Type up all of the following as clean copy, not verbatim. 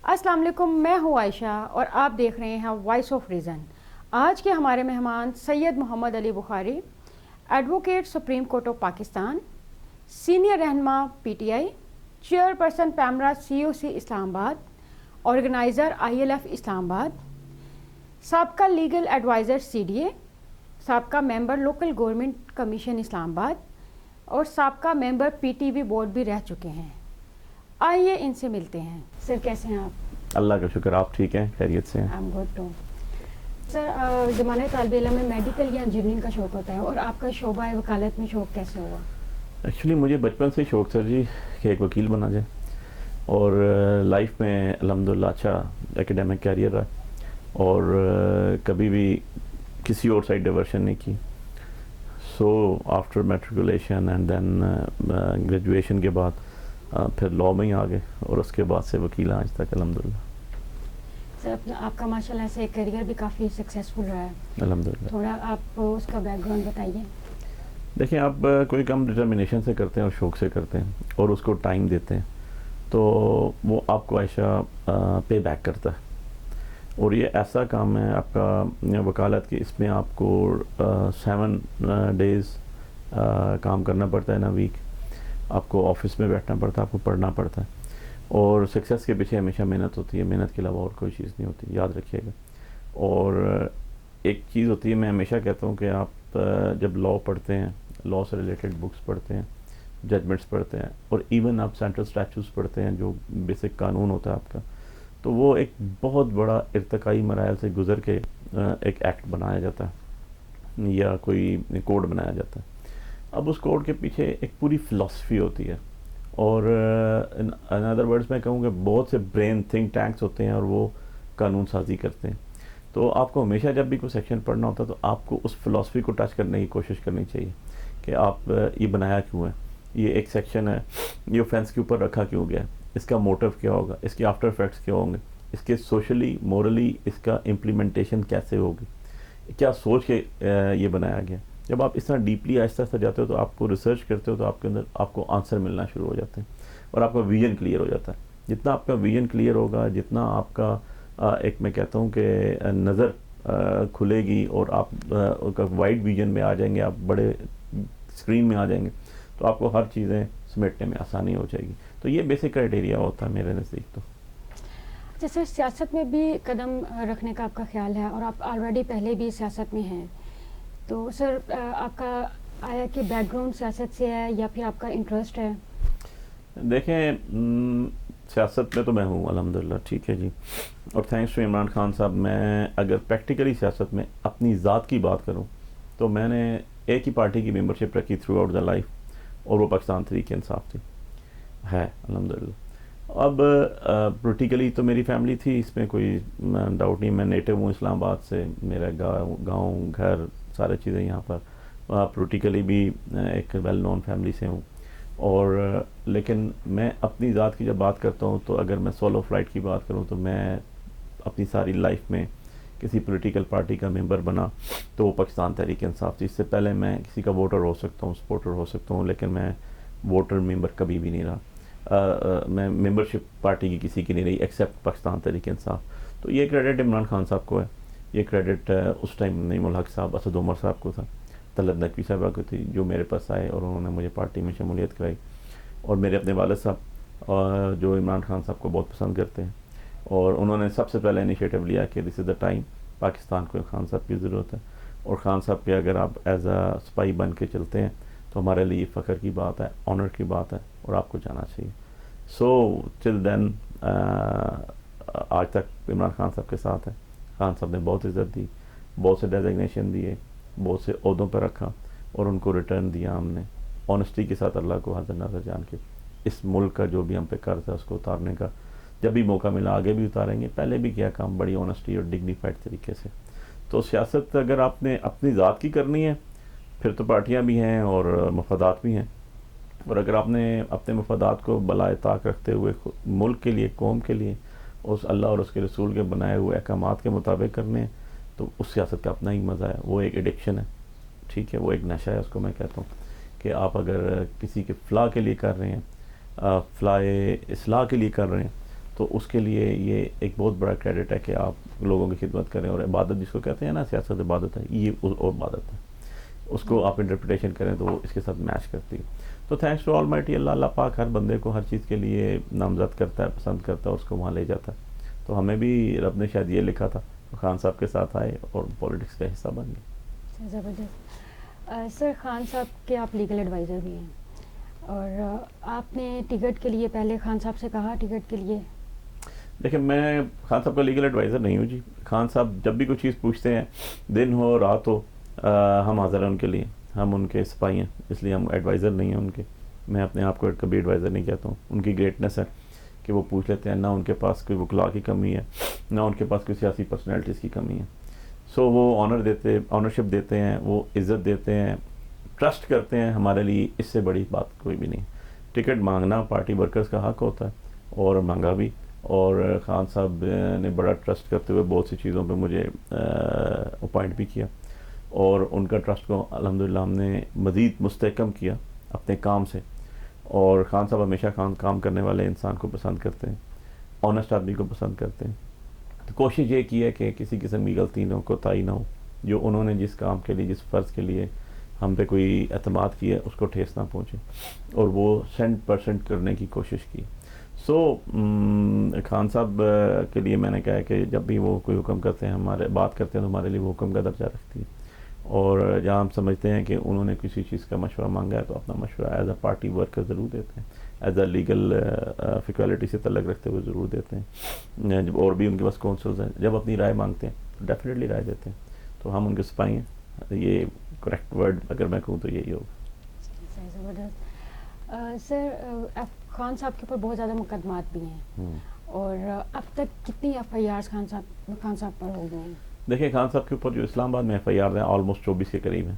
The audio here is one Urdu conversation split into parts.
السلام علیکم، میں ہوں عائشہ اور آپ دیکھ رہے ہیں وائس آف ریزن۔ آج کے ہمارے مہمان Syed Muhammad Ali Bukhari, advocate supreme court of Pakistan, senior رہنما P T I, chairperson PEMRA C O C Islamabad, organiser I L F Islamabad, سابقہ legal adviser C D A, سابقہ member local government commission Islamabad اور سابقہ ممبر پی ٹی وی بورڈ بھی رہ چکے ہیں۔ آئیے ان سے ملتے ہیں۔ سر کیسے ہیں آپ؟ اللہ کا شکر، آپ ٹھیک ہیں؟ خیریت سے ہیں؟ I'm good too. Sir زمانۂ طالب علم میں میڈیکل یا انجینئرنگ کا شوق ہوتا ہے، اور آپ کا شعبہ وکالت میں شوق کیسے ہوا؟ ایکچولی مجھے بچپن سے شوق سر جی کہ ایک وکیل بنا جائے، اور لائف میں الحمدللہ اچھا ایکیڈیمک کیریئر رہا، اور کبھی بھی کسی اور سائڈ ڈائیورشن نہیں کی۔ So after matriculation and then graduation کے بعد پھر لاء میں ہی آ گئے، اور اس کے بعد سے وکیل آج تک الحمدللہ۔ سر آپ کا ماشاءاللہ سے کیریئر بھی کافی سکسیزفل رہا ہے، الحمدللہ۔ تھوڑا آپ اس کا بیک گراؤنڈ بتائیے۔ دیکھیں، آپ کوئی کام ڈٹرمنیشن سے کرتے ہیں اور شوق سے کرتے ہیں اور اس کو ٹائم دیتے ہیں تو وہ آپ کو عائشہ پے بیک کرتا ہے۔ اور یہ ایسا کام ہے آپ کا وکالت کی، اس میں آپ کو 7 days کام کرنا پڑتا ہے نا ویک، آپ کو آفس میں بیٹھنا پڑتا ہے، آپ کو پڑھنا پڑتا ہے، اور سکسیس کے پیچھے ہمیشہ محنت ہوتی ہے، محنت کے علاوہ اور کوئی چیز نہیں ہوتی، یاد رکھیے گا۔ اور ایک چیز ہوتی ہے، میں ہمیشہ کہتا ہوں کہ آپ جب لاء پڑھتے ہیں، لاء سے ریلیٹڈ بکس پڑھتے ہیں، ججمنٹس پڑھتے ہیں، اور ایون آپ سینٹرل اسٹیچوز پڑھتے ہیں جو بیسک قانون ہوتا ہے آپ کا، تو وہ ایک بہت بڑا ارتقائی مراحل سے گزر کے ایک ایکٹ بنایا جاتا ہے یا کوئی کوڈ بنایا جاتا ہے۔ اب اس کوڈ کے پیچھے ایک پوری فلاسفی ہوتی ہے، اور ان ادر ورڈز میں کہوں کہ بہت سے برین تھنک ٹینکس ہوتے ہیں اور وہ قانون سازی کرتے ہیں۔ تو آپ کو ہمیشہ جب بھی کوئی سیکشن پڑھنا ہوتا ہے تو آپ کو اس فلاسفی کو ٹچ کرنے کی کوشش کرنی چاہیے کہ آپ یہ بنایا کیوں ہے، یہ ایک سیکشن ہے، یہ اوفینس کے اوپر رکھا کیوں گیا، اس کا موٹیو کیا ہوگا، اس کے آفٹر افیکٹس کیا ہوں گے، اس کے سوشلی مورلی اس کا امپلیمنٹیشن کیسے ہوگی، کیا سوچ کے یہ بنایا گیا۔ جب آپ اس طرح ڈیپلی آہستہ آہستہ جاتے ہو تو آپ کو ریسرچ کرتے ہو تو آپ کے اندر آپ کو آنسر ملنا شروع ہو جاتے ہیں، اور آپ کا ویژن کلیئر ہو جاتا ہے۔ جتنا آپ کا ویژن کلیئر ہوگا، جتنا آپ کا ایک میں کہتا ہوں کہ نظر کھلے گی اور آپ وائڈ ویژن میں آ جائیں گے، آپ بڑے اسکرین میں آ جائیں گے، تو آپ کو ہر چیزیں سمیٹنے میں آسانی ہو جائے گی۔ تو یہ بیسک کرائٹیریا ہوتا ہے میرے نزدیک تو۔ جیسے سیاست میں بھی قدم رکھنے کا آپ کا خیال ہے، اور آپ آلریڈی پہلے بھی سیاست میں ہیں، تو سر آپ کا آیا کہ بیک گراؤنڈ سیاست سے ہے یا پھر آپ کا انٹرسٹ ہے؟ دیکھیں، سیاست میں تو میں ہوں الحمدللہ، ٹھیک ہے جی، اور تھینکس ٹو عمران خان صاحب۔ میں اگر پریکٹیکلی سیاست میں اپنی ذات کی بات کروں تو میں نے ایک ہی پارٹی کی ممبرشپ رکھی تھرو آؤٹ دا لائف، اور وہ پاکستان تحریک انصاف تھی، ہے الحمدللہ۔ اب پولیٹیکلی تو میری فیملی تھی، اس میں کوئی ڈاؤٹ نہیں، میں نیٹو ہوں اسلام آباد سے، میرا گاؤں گھر سارے چیزیں یہاں پر، پولیٹیکلی بھی ایک ویل نون فیملی سے ہوں، اور لیکن میں اپنی ذات کی جب بات کرتا ہوں تو اگر میں سولو فلائٹ کی بات کروں تو میں اپنی ساری لائف میں کسی پولیٹیکل پارٹی کا ممبر بنا تو وہ پاکستان تحریک انصاف تھی۔ اس سے پہلے میں کسی کا ووٹر ہو سکتا ہوں، سپورٹر ہو سکتا ہوں، لیکن میں ووٹر ممبر کبھی بھی نہیں رہا، میں ممبرشپ پارٹی کی کسی کی نہیں رہی ایکسیپٹ پاکستان تحریک انصاف۔ تو یہ کریڈٹ عمران خان صاحب کو ہے، یہ کریڈٹ اس ٹائم نعیم الحق صاحب، اسد عمر صاحب کو تھا، طلعت نقوی صاحبہ کو تھی، جو میرے پاس آئے اور انہوں نے مجھے پارٹی میں شمولیت کرائی، اور میرے اپنے والد صاحب جو عمران خان صاحب کو بہت پسند کرتے ہیں، اور انہوں نے سب سے پہلے انیشیٹو لیا کہ دس از دا ٹائم، پاکستان کو خان صاحب کی ضرورت ہے، اور خان صاحب پہ اگر آپ ایز اے سپاہی بن کے چلتے ہیں تو ہمارے لیے فخر کی بات ہے، آنر کی بات ہے، اور آپ کو جانا چاہیے۔ سو ٹل دین آج تک عمران خان صاحب کے ساتھ ہے۔ خان صاحب نے بہت عزت دی، بہت سے ڈیزگنیشن دیے، بہت سے عہدوں پر رکھا، اور ان کو ریٹرن دیا ہم نے آنیسٹی کے ساتھ، اللہ کو حاضر ناظر جان کے۔ اس ملک کا جو بھی ہم پہ قرض ہے اس کو اتارنے کا جب بھی موقع ملا آگے بھی اتاریں گے، پہلے بھی کیا کام بڑی آنیسٹی اور ڈگنیفائڈ طریقے سے۔ تو سیاست اگر آپ نے اپنی ذات کی کرنی ہے پھر تو پارٹیاں بھی ہیں اور مفادات بھی ہیں، اور اگر آپ نے اپنے مفادات کو بالائے طاق رکھتے ہوئے ملک کے لیے، قوم کے لیے، اس اللہ اور اس کے رسول کے بنائے ہوئے احکامات کے مطابق کرنے ہیں تو اس سیاست کا اپنا ہی مزہ ہے، وہ ایک ایڈکشن ہے، ٹھیک ہے، وہ ایک نشہ ہے، اس کو میں کہتا ہوں کہ آپ اگر کسی کے فلاح کے لیے کر رہے ہیں، فلاح اصلاح کے لیے کر رہے ہیں، تو اس کے لیے یہ ایک بہت بڑا کریڈٹ ہے کہ آپ لوگوں کی خدمت کریں. اور عبادت جس کو کہتے ہیں نا, سیاست عبادت ہے, یہ اور عبادت ہے, اس کو آپ انٹرپریٹیشن کریں تو وہ اس کے ساتھ میچ کرتی ہے. تو تھینکس ٹو آل مائٹی اللہ, اللہ پاک ہر بندے کو ہر چیز کے لیے نامزد کرتا ہے, پسند کرتا ہے, اس کو وہاں لے جاتا ہے. تو ہمیں بھی رب نے شاید یہ لکھا تھا, خان صاحب کے ساتھ آئے اور پولیٹکس کا حصہ بن گئے. زبردست. سر خان صاحب کے آپ لیگل ایڈوائزر بھی ہیں, اور آپ نے ٹکٹ کے لیے پہلے خان صاحب سے کہا ٹکٹ کے لیے؟ دیکھیں میں خان صاحب کا لیگل ایڈوائزر نہیں ہوں جی. خان صاحب جب بھی کوئی چیز پوچھتے ہیں, دن ہو رات ہو, ہم حاضر ہیں ان کے لیے. ہم ان کے سپاہی ہیں, اس لیے ہم ایڈوائزر نہیں ہیں ان کے. میں اپنے آپ کو کبھی ایڈوائزر نہیں کہتا ہوں. ان کی گریٹنس ہے کہ وہ پوچھ لیتے ہیں, نہ ان کے پاس کوئی وکلا کی کمی ہے, نہ ان کے پاس کوئی سیاسی پرسنالٹیز کی کمی ہے. سو وہ آنرشپ دیتے ہیں, وہ عزت دیتے ہیں, ٹرسٹ کرتے ہیں. ہمارے لیے اس سے بڑی بات کوئی بھی نہیں. ٹکٹ مانگنا پارٹی ورکرز کا حق ہوتا ہے, اور مانگا بھی. اور خان صاحب نے بڑا ٹرسٹ کرتے ہوئے بہت سی چیزوں پہ مجھے اپوائنٹ بھی کیا, اور ان کا ٹرسٹ کو الحمدللہ ہم نے مزید مستحکم کیا اپنے کام سے. اور خان صاحب ہمیشہ کام کرنے والے انسان کو پسند کرتے ہیں, آنیسٹ آدمی کو پسند کرتے ہیں. تو کوشش یہ کی ہے کہ کسی قسم کی غلطی نہ ہو, کوتاہی نہ ہو. جو انہوں نے جس کام کے لیے, جس فرض کے لیے ہم پہ کوئی اعتماد کیا, اس کو ٹھیس نہ پہنچے, اور وہ 100% کرنے کی کوشش کی. سو خان صاحب کے لیے میں نے کہا کہ جب بھی وہ کوئی حکم کرتے ہیں, ہمارے بات کرتے ہیں, تو ہمارے لیے وہ حکم کا درجہ رکھتی ہے. اور جہاں ہم سمجھتے ہیں کہ انہوں نے کسی چیز کا مشورہ مانگا ہے, تو اپنا مشورہ ایز اے پارٹی ورکر ضرور دیتے ہیں, ایز اے لیگل فیکولٹی سے تعلق رکھتے ہوئے ضرور دیتے ہیں. جب اور بھی ان کے پاس کونسلز ہیں, جب اپنی رائے مانگتے ہیں تو ڈیفینیٹلی رائے دیتے ہیں. تو ہم ان کے سپاہی ہیں. یہ کریکٹ ورڈ اگر میں کہوں تو یہی ہوگا. زبردست. سر خان صاحب کے اوپر بہت زیادہ مقدمات بھی ہیں, اور اب تک کتنی FIRs خان صاحب پر ہو گئے ہیں؟ دیکھیں خان صاحب کے اوپر جو اسلام آباد میں FIR ہیں آلموسٹ 24 کے قریب ہیں,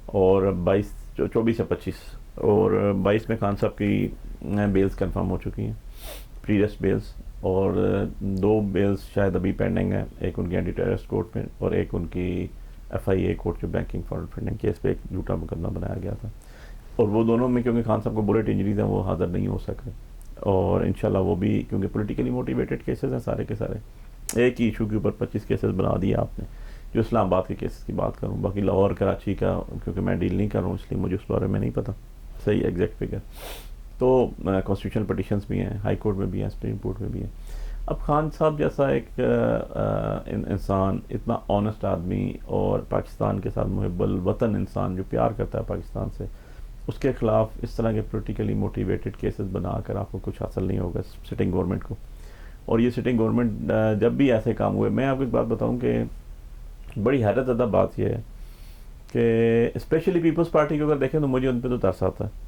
اور 24 یا 25, اور 22 میں خان صاحب کی بیلز کنفرم ہو چکی ہیں, پریویس بیلز. اور 2 بیلز شاید ابھی پینڈنگ ہیں, ایک ان کی اینٹی ٹیررسٹ کورٹ میں, اور ایک ان کی FIA کورٹ جو بینکنگ فراڈ فنڈنگ کیس پہ ایک جھوٹا مقدمہ بنایا گیا تھا. اور وہ دونوں میں کیونکہ خان صاحب کو بلٹ انجریز ہیں, وہ حاضر نہیں ہو سکے. اور انشاءاللہ وہ بھی, کیونکہ پولیٹیکلی موٹیویٹڈ کیسز ہیں سارے کے سارے, ایک ہی ایشو کے اوپر 25 کیسز بنا دیے آپ نے. جو اسلام آباد کے کیسز کی بات کروں, باقی لاہور کراچی کا کیونکہ میں ڈیل نہیں کر رہا ہوں, اس لیے مجھے اس بارے میں نہیں پتہ صحیح ایگزیکٹ فگر. تو کانسٹیٹیوشنل پٹیشنز بھی ہیں, ہائی کورٹ میں بھی ہیں, سپریم کورٹ میں بھی ہیں. اب خان صاحب جیسا ایک انسان, اتنا آنیسٹ آدمی, اور پاکستان کے ساتھ محب الوطن انسان جو پیار کرتا ہے پاکستان سے, اس کے خلاف اس طرح کے پولیٹیکلی موٹیویٹڈ کیسز بنا کر آپ کو کچھ حاصل نہیں ہوگا سٹنگ گورنمنٹ کو. اور یہ سٹنگ گورنمنٹ جب بھی ایسے کام ہوئے, میں آپ کو ایک بات بتاؤں کہ بڑی حیرت زدہ بات یہ ہے کہ اسپیشلی پیپلز پارٹی کو اگر دیکھیں تو مجھے ان پہ تو ترس آتا ہے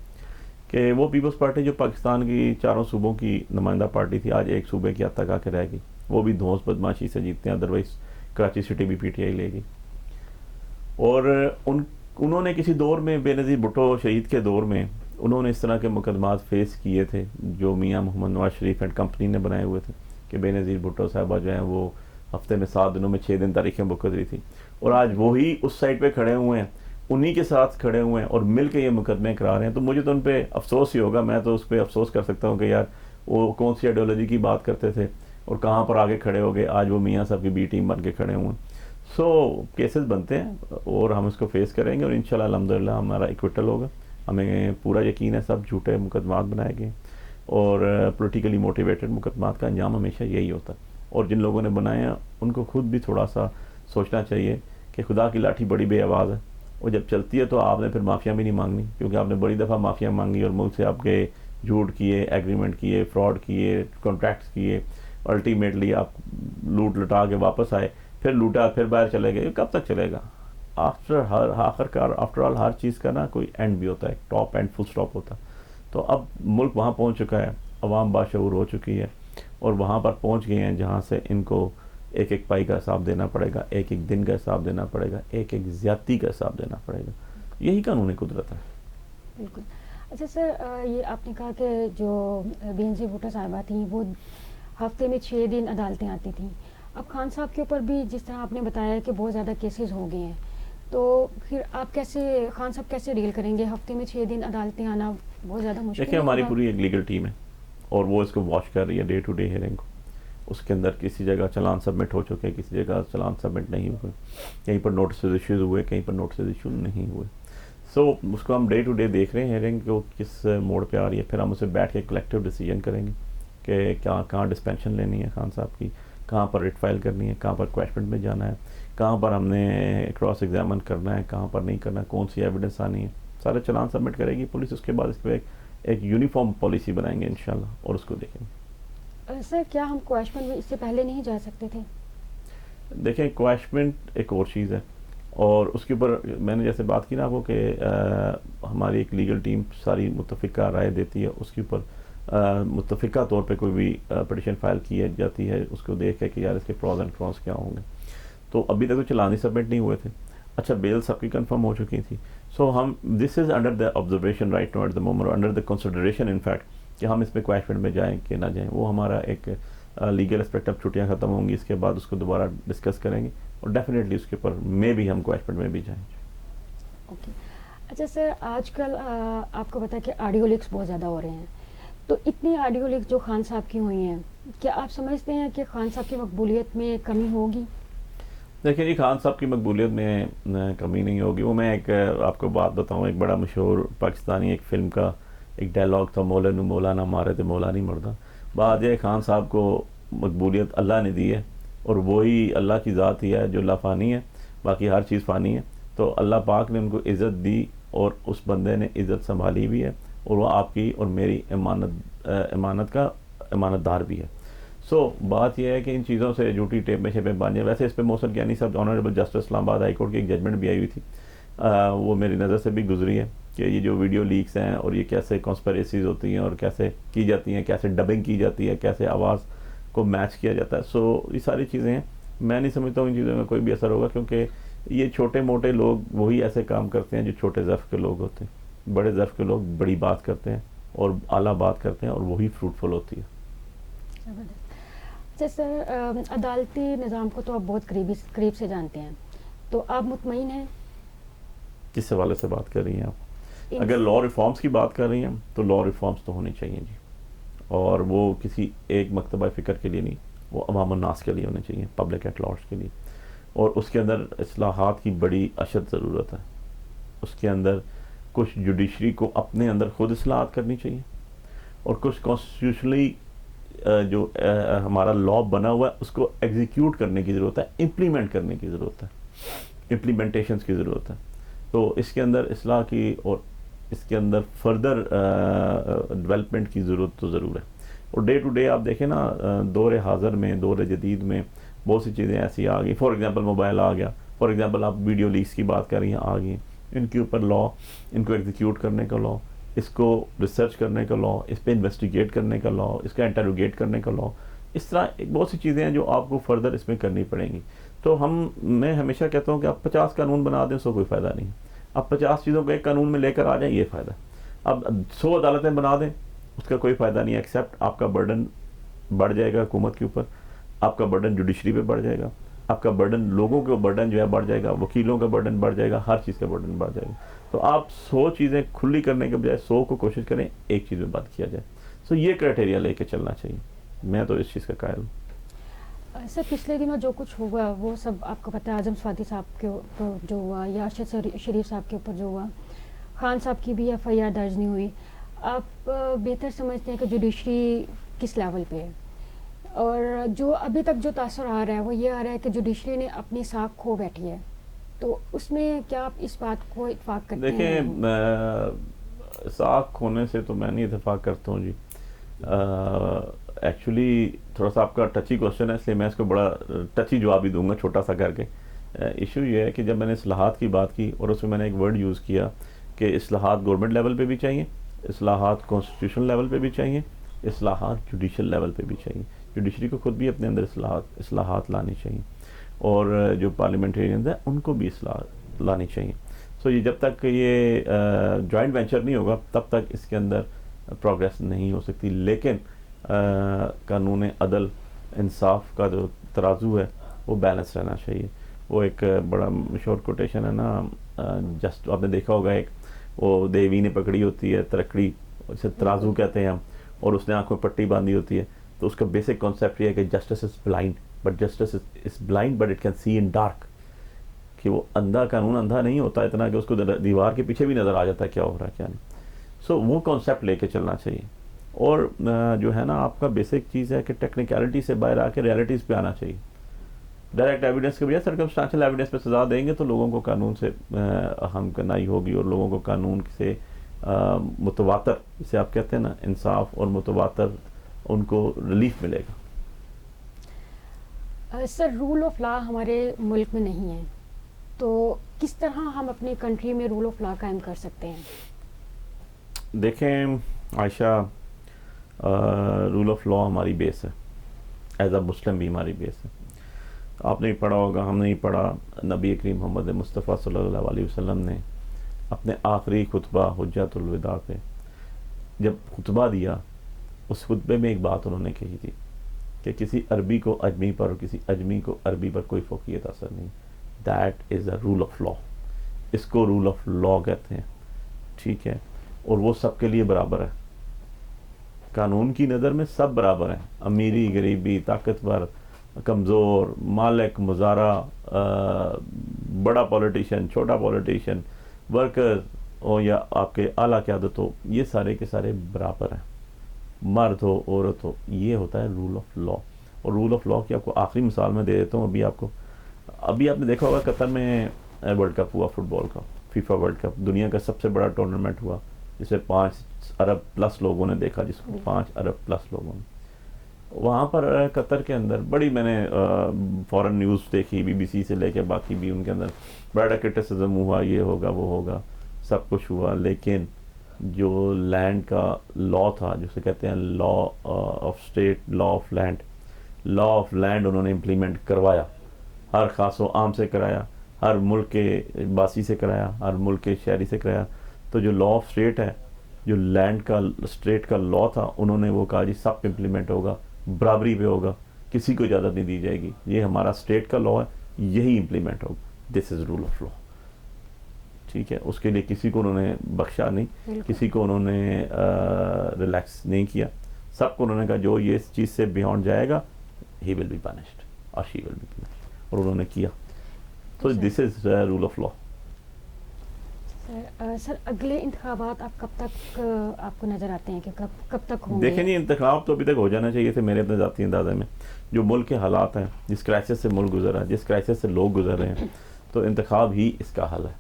کہ وہ پیپلز پارٹی جو پاکستان کی 4 صوبوں کی نمائندہ پارٹی تھی, آج ایک صوبے کی حد تک آ کے رہ گئی. وہ بھی دھونس بدماشی سے جیتتے ہیں, ادروائز کراچی سٹی بھی PTI لے گی. اور انہوں نے کسی دور میں, بے نظیر بھٹو شہید کے دور میں, انہوں نے اس طرح کے مقدمات فیس کیے تھے جو میاں محمد نواز شریف اینڈ کمپنی نے بنائے ہوئے تھے, کہ بے نظیر بھٹو صاحبہ جو ہیں وہ ہفتے میں 7 دنوں میں 6 دن تاریخیں بک کر رہی تھی. اور آج وہی اس سائڈ پہ کھڑے ہوئے ہیں, انہی کے ساتھ کھڑے ہوئے ہیں, اور مل کے یہ مقدمے کرا رہے ہیں. تو مجھے تو ان پہ افسوس ہی ہوگا. میں تو اس پہ افسوس کر سکتا ہوں کہ یار وہ کون سی آئیڈیالوجی کی بات کرتے تھے, اور کہاں پر آگے کھڑے ہو گئے, آج وہ میاں صاحب کی B ٹیم بن کے کھڑے ہوئے ہیں. سو کیسز بنتے ہیں, اور ہم اس کو فیس کریں گے, اور انشاءاللہ الحمدللہ ہمارا ایکویٹل ہوگا. ہمیں پورا یقین ہے سب جھوٹے مقدمات بنائے گئے, اور پولیٹیکلی موٹیویٹڈ مقدمات کا انجام ہمیشہ یہی ہوتا ہے. اور جن لوگوں نے بنائے ہیں ان کو خود بھی تھوڑا سا سوچنا چاہیے کہ خدا کی لاٹھی بڑی بے آواز ہے, اور جب چلتی ہے تو آپ نے پھر معافیاں بھی نہیں مانگنی, کیونکہ آپ نے بڑی دفعہ معافیاں مانگی اور ملک سے آپ گئے, جھوٹ کیے, ایگریمنٹ کیے, فراڈ کیے, کانٹریکٹس کیے, الٹیمیٹلی آپ لوٹ لٹا کے واپس آئے, پھر لوٹا, پھر باہر چلے گئے. کب تک چلے گا؟ آفٹر آل ہر چیز کا نا کوئی اینڈ بھی ہوتا ہے, ٹاپ اینڈ فل سٹاپ ہوتا ہے. تو اب ملک وہاں پہنچ چکا ہے, عوام باشعور ہو چکی ہے, اور وہاں پر پہنچ گئے ہیں جہاں سے ان کو ایک ایک پائی کا حساب دینا پڑے گا, ایک ایک دن کا حساب دینا پڑے گا, ایک ایک زیادتی کا حساب دینا پڑے گا. یہی قانونی قدرت ہے. بالکل. اچھا سر, یہ آپ نے کہا کہ جو بینظیر بھٹو صاحبہ تھیں وہ ہفتے میں 6 دن عدالتیں آتی تھیں. اب خان صاحب کے اوپر بھی جس طرح آپ نے بتایا کہ بہت زیادہ کیسز ہو گئے ہیں, تو پھر آپ کیسے, خان صاحب کیسے ڈیل کریں گے؟ ہفتے میں 6 دن عدالتیں آنا بہت زیادہ مشکل ہے. دیکھیں ہماری پوری ایک لیگل ٹیم ہے, اور وہ اس کو واچ کر رہی ہے ڈے ٹو ڈے ہیئرنگ کو. اس کے اندر کسی جگہ چلان سبمٹ ہو چکے, کسی جگہ چلان سبمٹ نہیں ہوئے, کہیں پر نوٹسز ایشوز ہوئے, کہیں پر نوٹسز ایشو نہیں ہوئے. سو اس کو ہم ڈے ٹو ڈے دیکھ رہے ہیں ہیئرنگ کو کس موڑ پہ آ رہی ہے. پھر ہم اسے بیٹھ کے کلیکٹیو ڈیسیجن کریں گے کہ کہاں ڈسپینشن لینی ہے خان صاحب کی, کہاں پر ریٹ فائل کرنی ہے, کہاں پر کویشچن میں جانا ہے, کہاں پر ہم نے کراس ایگزامن کرنا ہے, کہاں پر نہیں کرنا ہے, کون سی ایویڈنس آنی ہے. سارے چلان سبمٹ کرے گی پولیس. اس کے بعد اس پہ ایک یونیفارم پالیسی بنائیں گے انشاءاللہ اور اس کو دیکھیں گے. سر کیا ہم کویشچن میں اس سے پہلے نہیں جا سکتے تھے؟ دیکھیں کویشمنٹ ایک اور چیز ہے, اور اس کے اوپر میں نے جیسے بات کی نا آپ کو کہ ہماری ایک لیگل ٹیم ساری متفقہ رائے دیتی ہے, اس کے اوپر متفقہ طور پہ کوئی بھی پٹیشن فائل کی جاتی ہے, اس کو دیکھ کے کہ یار اس کے پروز اینڈ کنس کیا ہوں گے. تو ابھی تک تو چلان ہی سبمٹ نہیں ہوئے تھے. اچھا بیل سب کی کنفرم ہو چکی تھی. سو ہم this is under the observation right now at the moment, under the consideration in fact کہ ہم اس پہ کویشچن میں جائیں کہ نہ جائیں. وہ ہمارا ایک لیگل اسپیکٹ. اب چھٹیاں ختم ہوں گی, اس کے بعد اس کو دوبارہ ڈسکس کریں گے اور ڈیفینیٹلی اس کے اوپر میں بھی ہم کویشچن میں بھی جائیں. اوکے. اچھا سر آج کل آپ کو پتا ہے کہ آڈیو لیکس بہت زیادہ ہو رہے ہیں, تو اتنی آڈیو لیکس جو خان صاحب کی ہوئی ہیں, کیا آپ سمجھتے ہیں کہ خان صاحب کی مقبولیت میں کمی ہوگی؟ دیکھیں جی, خان صاحب کی مقبولیت میں کمی نہیں ہوگی. وہ میں ایک آپ کو بات بتاؤں, ایک بڑا مشہور پاکستانی ایک فلم کا ایک ڈائلاگ تھا, مولا نو مولا نہ مارے تو مولا نہیں مردہ. بات یہ خان صاحب کو مقبولیت اللہ نے دی ہے, اور وہی اللہ کی ذات ہی ہے جو لا فانی ہے, باقی ہر چیز فانی ہے. تو اللہ پاک نے ان کو عزت دی اور اس بندے نے عزت سنبھالی بھی ہے, اور وہ آپ کی اور میری امانت دار بھی ہے. سو بات یہ ہے کہ ان چیزوں سے جھوٹی ٹیپ میں شیپیں باندھیں. ویسے اس پہ محسن کیانی صاحب آنریبل جسٹس اسلام آباد ہائی کورٹ کی ایک ججمنٹ بھی آئی ہوئی تھی, وہ میری نظر سے بھی گزری ہے کہ یہ جو ویڈیو لیکس ہیں اور یہ کیسے کانسپریسیز ہوتی ہیں اور کیسے کی جاتی ہیں, کیسے ڈبنگ کی جاتی ہے, کیسے آواز کو میچ کیا جاتا ہے. سو یہ ساری چیزیں ہیں. میں نہیں سمجھتا ہوں ان چیزوں میں کوئی بھی اثر ہوگا, کیونکہ یہ چھوٹے موٹے لوگ وہی ایسے کام کرتے ہیں جو چھوٹے ظرف کے لوگ ہوتے ہیں. بڑے ظرف کے لوگ بڑی بات کرتے ہیں اور اعلیٰ بات کرتے ہیں, اور وہی فروٹفل ہوتی ہے. اچھا سر, عدالتی نظام کو تو آپ بہت قریب سے جانتے ہیں, تو آپ مطمئن ہیں؟ کس حوالے سے بات کر رہی ہیں آپ؟ اگر لا ریفارمز کی بات کر رہی ہیں تو لا ریفارمز تو ہونی چاہیے جی, اور وہ کسی ایک مکتبہ فکر کے لیے نہیں, وہ عوام الناس کے لیے ہونے چاہیے, پبلک ایٹ لارج کے لیے. اور اس کے اندر اصلاحات کی بڑی اشد ضرورت ہے. اس کے اندر کچھ جوڈیشری کو اپنے اندر خود اصلاحات کرنی چاہیے, اور کچھ کانسٹیٹیوشنلی جو ہمارا لا بنا ہوا ہے اس کو ایگزیکیوٹ کرنے کی ضرورت ہے, امپلیمنٹ کرنے کی ضرورت ہے, امپلیمنٹیشنز کی ضرورت ہے. تو اس کے اندر اصلاح کی اور اس کے اندر فردر ڈیولپمنٹ کی ضرورت تو ضرور ہے. اور ڈے ٹو ڈے آپ دیکھیں نا, دور حاضر میں, دور جدید میں بہت سی چیزیں ایسی آ گئی. فار ایگزامپل موبائل آ گیا, فار ایگزامپل آپ ویڈیو لیکس کی بات کر رہی ہیں, آ گئی. ان کے اوپر لا, ان کو ایگزیکیوٹ کرنے کا لا, اس کو ریسرچ کرنے کا لا, اس پہ انویسٹیگیٹ کرنے کا لا, اس کا انٹروگیٹ کرنے کا لا, اس طرح بہت سی چیزیں ہیں جو آپ کو فردر اس میں کرنی پڑیں گی. تو میں ہمیشہ کہتا ہوں کہ آپ 50 قانون بنا دیں, سو کوئی فائدہ نہیں. آپ 50 چیزوں کو ایک قانون میں لے کر آ جائیں, یہ فائدہ. اب 100 عدالتیں بنا دیں, اس کا کوئی فائدہ نہیں, ایکسیپٹ آپ کا برڈن بڑھ جائے گا حکومت کے اوپر, آپ کا برڈن جوڈیشری پہ بڑھ جائے گا, آپ کا برڈن لوگوں کا برڈن جو ہے بڑھ جائے گا, وکیلوں کا برڈن بڑھ جائے گا, ہر چیز کا برڈن بڑھ جائے گا. تو آپ 100 چیزیں کھلی کرنے کے بجائے 100 کو کوشش کریں ایک چیز میں بند کیا جائے. سو یہ کرائٹیریا لے کے چلنا چاہیے. میں تو اس چیز کا قائل ہوں. سر پچھلے دنوں جو کچھ ہوا وہ سب آپ کو پتہ ہے, اعظم سوادی صاحب کے اوپر جو ہوا یا ارشد شریف صاحب کے اوپر جو ہوا, خان صاحب کی بھی FIR درج نہیں ہوئی. آپ بہتر سمجھتے ہیں کہ جوڈیشری کس لیول پہ ہے, اور جو ابھی تک جو تاثر آ رہا ہے وہ یہ آ رہا ہے کہ جوڈیشری نے اپنی ساکھ کھو بیٹھی ہے, تو اس میں کیا آپ اس بات کو اتفاق کرتے ہیں؟ دیکھیں ساکھ کھونے سے تو میں نہیں اتفاق کرتا ہوں جی. ایکچولی تھوڑا سا آپ کا ٹچی کوشچن ہے, اس لیے میں اس کو بڑا ٹچی جواب ہی دوں گا, چھوٹا سا کر کے. ایشو یہ ہے کہ جب میں نے اصلاحات کی بات کی اور اس میں نے ایک ورڈ یوز کیا کہ اصلاحات گورنمنٹ لیول پہ بھی چاہیے, اصلاحات کانسٹیٹیوشن لیول پہ بھی چاہیے, اصلاحات جوڈیشل لیول پہ بھی چاہیے. جوڈیشری کو خود بھی اپنے اندر اصلاحات لانی چاہیے, اور جو پارلیمنٹرینز ہیں ان کو بھی اصلاحات لانی چاہیے. سو یہ جب تک یہ جوائنٹ وینچر نہیں ہوگا تب تک اس کے اندر پروگریس نہیں ہو سکتی. لیکن قانون عدل انصاف کا جو ترازو ہے وہ بیلنس رہنا چاہیے. وہ ایک بڑا مشہور کوٹیشن ہے نا, جسٹ آپ نے دیکھا ہوگا, ایک وہ دیوی نے پکڑی ہوتی ہے ترکڑی, اسے ترازو کہتے ہیں ہم, اور اس نے آنکھ میں پٹی باندھی ہوتی ہے, تو اس کا بیسک کانسیپٹ یہ ہے کہ justice is blind, but justice is blind but it can see in dark, کہ وہ اندھا, قانون اندھا نہیں ہوتا اتنا کہ اس کو دیوار کے پیچھے بھی نظر آ جاتا ہے کیا ہو رہا ہے کیا نہیں. سو وہ کانسیپٹ لے کے چلنا چاہیے. اور جو ہے نا آپ کا بیسک چیز ہے کہ ٹیکنیکلٹی سے باہر آ کے ریالٹیز پہ آنا چاہیے. ڈائریکٹ ایویڈنس کے بجائے سرکمسٹانشل ایویڈنس پہ سزا دیں گے تو لوگوں کو قانون سے ہم کنائی ہوگی, اور لوگوں کو قانون سے متواتر, جسے آپ کہتے ہیں نا انصاف اور متواتر, ان کو ریلیف ملے گا. سر رول آف لا ہمارے ملک میں نہیں ہے, تو کس طرح ہم اپنی کنٹری میں رول آف لا قائم کر سکتے ہیں؟ دیکھیں عائشہ, رول آف لا ہماری بیس ہے, ایز اے مسلم بھی ہماری بیس ہے. آپ نے پڑھا ہوگا, ہم نے ہی پڑھا, نبی کریم محمد مصطفیٰ صلی اللہ علیہ وسلم نے اپنے آخری خطبہ حجۃ الوداع پہ جب خطبہ دیا, اس خطبے میں ایک بات انہوں نے کہی تھی کہ کسی عربی کو اجمی پر اور کسی اجمی کو عربی پر کوئی فوقیت اثر نہیں. That is a rule of law. اس کو رول آف لا کہتے ہیں, ٹھیک ہے, اور وہ سب کے لیے برابر ہے. قانون کی نظر میں سب برابر ہیں, امیری, غریبی, طاقتور, کمزور, مالک, مزارع, بڑا پولیٹیشین, چھوٹا پولیٹیشین, ورکر ہو یا آپ کے اعلیٰ قیادت ہو, یہ سارے کے سارے برابر ہیں, مرد ہو عورت ہو. یہ ہوتا ہے رول آف لا. اور رول آف لا کی آپ کو آخری مثال میں دے دیتا ہوں. ابھی آپ نے دیکھا ہوگا قطر میں ورلڈ کپ ہوا فٹ بال کا, فیفا ورلڈ کپ, دنیا کا سب سے بڑا ٹورنامنٹ ہوا, جسے 5 ارب پلس لوگوں نے دیکھا, جس کو 5 ارب پلس لوگوں نے. وہاں پر قطر کے اندر بڑی, میں نے فورن نیوز دیکھی, بی بی سی سے لے کے باقی بھی, ان کے اندر بڑا کرٹیسزم ہوا, یہ ہوگا وہ ہوگا, سب کچھ ہوا, لیکن جو لینڈ کا لا تھا, جسے کہتے ہیں law of state, law of land, law of land انہوں نے امپلیمنٹ کروایا. ہر خاص و عام سے کرایا, ہر ملک کے باسی سے کرایا, ہر ملک کے شہری سے کرایا. تو جو لا آف اسٹیٹ ہے, جو لینڈ کا اسٹیٹ کا لا تھا, انہوں نے وہ کہا جی سب امپلیمنٹ ہوگا, برابری پہ ہوگا, کسی کو اجازت نہیں دی جائے گی, یہ ہمارا اسٹیٹ کا لا ہے, یہی امپلیمنٹ ہوگا. دس از رول آف لا, ٹھیک ہے. اس کے لیے کسی کو انہوں نے بخشا نہیں, کسی کو انہوں نے ریلیکس نہیں کیا, سب کو انہوں نے کہا جو یہ اس چیز سے بیونڈ جائے گا ہی ول بی پنشڈ اور شی ول بی پنشڈ, اور انہوں نے کیا. تو دس از رول آف لا. سر اگلے انتخابات آپ کب تک آپ کو نظر آتے ہیں کہ کب تک ہوں گے؟ دیکھیں جی, انتخاب تو ابھی تک ہو جانا چاہیے تھے میرے اپنے ذاتی اندازے میں. جو ملک کے حالات ہیں, جس کرائسس سے ملک گزر رہا ہے, جس کرائسس سے لوگ گزر رہے ہیں, تو انتخاب ہی اس کا حل ہے.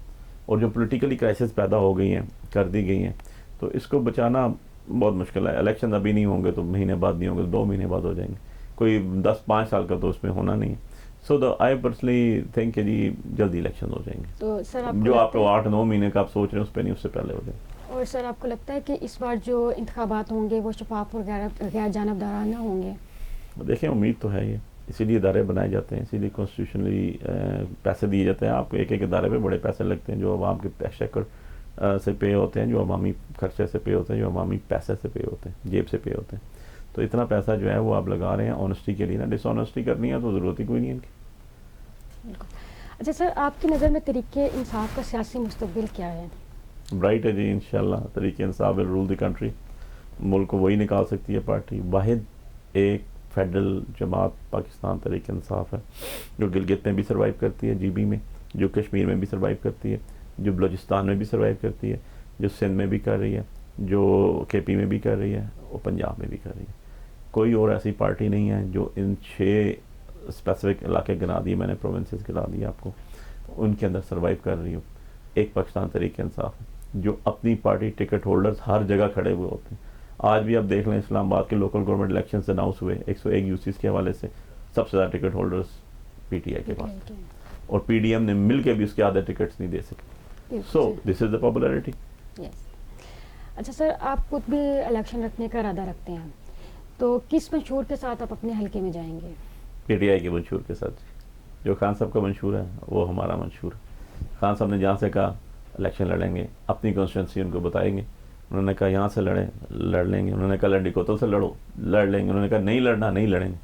اور جو پولیٹیکلی کرائسس پیدا ہو گئی ہیں, کر دی گئی ہیں, تو اس کو بچانا بہت مشکل ہے. الیکشن ابھی نہیں ہوں گے تو مہینے بعد نہیں ہوں گے, 2 مہینے بعد ہو جائیں گے, کوئی 10-5 سال کا تو اس میں ہونا نہیں ہے. سو آئی پرسنلی تھنک کہ جی جلدی الیکشن ہو جائیں گے. تو سر جو آپ کو 8-9 مہینے کا آپ سوچ رہے ہیں اس پہ نہیں, اس سے پہلے ہو جائیں گے. اور سر آپ کو لگتا ہے کہ اس بار جو انتخابات ہوں گے وہ شفاف اور غیر جانبدارانہ ہوں گے؟ دیکھیں امید تو ہے, یہ اسی لیے ادارے بنائے جاتے ہیں, اسی لیے کانسٹیٹیوشنلی پیسے دیے جاتے ہیں. آپ کو ایک ادارے پہ بڑے پیسے لگتے ہیں, جو عوام کے ایکسچیکر سے پے ہوتے ہیں, جو عوامی خرچے سے پے ہوتے ہیں, جو عوامی پیسے سے پے ہوتے ہیں, جیب سے پے ہوتے ہیں. تو اتنا پیسہ جو ہے وہ آپ لگا رہے ہیں آنیسٹی کے لیے نا. ڈس آنیسٹی کرنی ہے تو ضرورت ہی کوئی نہیں ان کی. اچھا سر, آپ کی نظر میں طریقے انصاف کا سیاسی مستقبل کیا ہے؟ برائٹ ہے جی, انشاءاللہ طریقے انصاف ول رول دی کنٹری. ملک کو وہی نکال سکتی ہے پارٹی. واحد ایک فیڈرل جماعت پاکستان تحریک انصاف ہے, جو گلگت میں بھی سروائیو کرتی ہے, جی بی میں, جو کشمیر میں بھی سروائیو کرتی ہے, جو بلوچستان میں بھی سروائیو کرتی ہے, جو سندھ میں بھی کر رہی ہے, جو کے پی میں بھی کر رہی ہے, اور پنجاب میں بھی کر رہی ہے. کوئی اور ایسی پارٹی نہیں ہے جو ان 6 اسپیسیفک علاقے گنا دیے میں نے, پروونسز گنا دیے آپ کو, ان کے اندر سروائیو کر رہی ہوں. ایک پاکستان تحریک انصاف ہے جو اپنی پارٹی ٹکٹ ہولڈرز ہر جگہ کھڑے ہوئے ہوتے ہیں. آج بھی آپ دیکھ لیں, اسلام آباد کے لوکل گورنمنٹ الیکشنز اناؤنس ہوئے, 101 یوسیز کے حوالے سے سب سے زیادہ ٹکٹ ہولڈرز پی ٹی آئی کے پاس, اور پی ڈی ایم نے مل کے بھی اس کے آدھے ٹکٹس نہیں دے سکے. سو دس از دا پاپولیرٹی. اچھا سر, آپ خود بھی الیکشن رکھنے کا ارادہ رکھتے ہیں, تو کس منشور کے ساتھ آپ اپنے حلقے میں جائیں گے؟ پی ٹی آئی کے منشور کے ساتھ. جو خان صاحب کا منشور ہے وہ ہمارا منشور ہے. خان صاحب نے جہاں سے کہا الیکشن لڑیں گے, اپنی کانسٹیٹوئنسی ان کو بتائیں گے. انہوں نے کہا یہاں سے لڑ لیں گے. انہوں نے کہا لنڈی کوتل سے لڑ لیں گے. انہوں نے کہا نہیں لڑنا, نہیں لڑیں گے.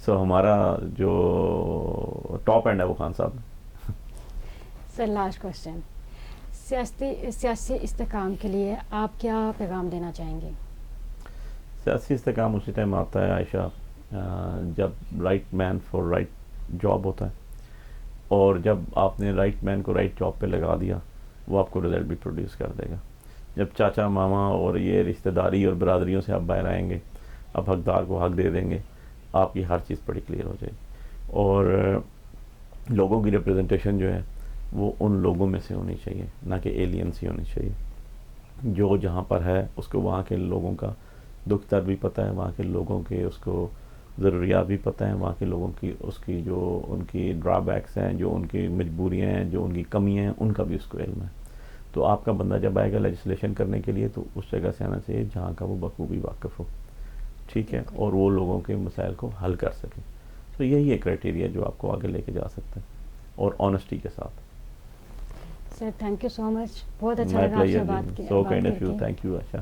سو ہمارا جو ٹاپ اینڈ ہے وہ خان صاحب. سر لاسٹ کوشچن, سیاسی استحکام کے لیے آپ کیا پیغام دینا چاہیں گے؟ سیاسی استحکام اسی ٹائم آتا ہے عائشہ جب right man for right job ہوتا ہے، اور جب آپ نے رائٹ مین کو رائٹ جاب پہ لگا دیا وہ آپ کو رزلٹ بھی پروڈیوس کر دے گا. جب چاچا ماما اور یہ رشتہ داری اور برادریوں سے آپ باہر آئیں گے، اب حقدار کو حق دے دیں گے، آپ کی ہر چیز بڑی کلیئر ہو جائے گی. اور لوگوں کی ریپرزنٹیشن جو ہے وہ ان لوگوں میں سے ہونی چاہیے، نہ کہ ایلینس ہی ہونی چاہیے. جو جہاں پر ہے اس کو وہاں کے لوگوں کا دکھ درد بھی پتہ ہے، وہاں کے لوگوں کے اس کو ضروریات بھی پتہ ہیں، وہاں کے لوگوں کی اس کی جو ان کی ڈرا بیکس ہیں، جو ان کی مجبوریاں ہیں، جو ان کی کمیاں ہیں، ان کا بھی اس کو علم ہے. تو آپ کا بندہ جب آئے گا لیجسلیشن کرنے کے لیے تو اس جگہ سے آنا چاہیے جہاں کا وہ بخوبی واقف ہو، ٹھیک ہے، اور وہ لوگوں کے مسائل کو حل کر سکے. تو یہی ایک کرائٹیریا جو آپ کو آگے لے کے جا سکتا ہے، اور آنیسٹی کے ساتھ. سر تھینک یو سو مچ، بہت اچھا مائی لگا آپ سے پلیئر بات جی، سو کائنڈ کر آف یو، کے. Thank you Aisha.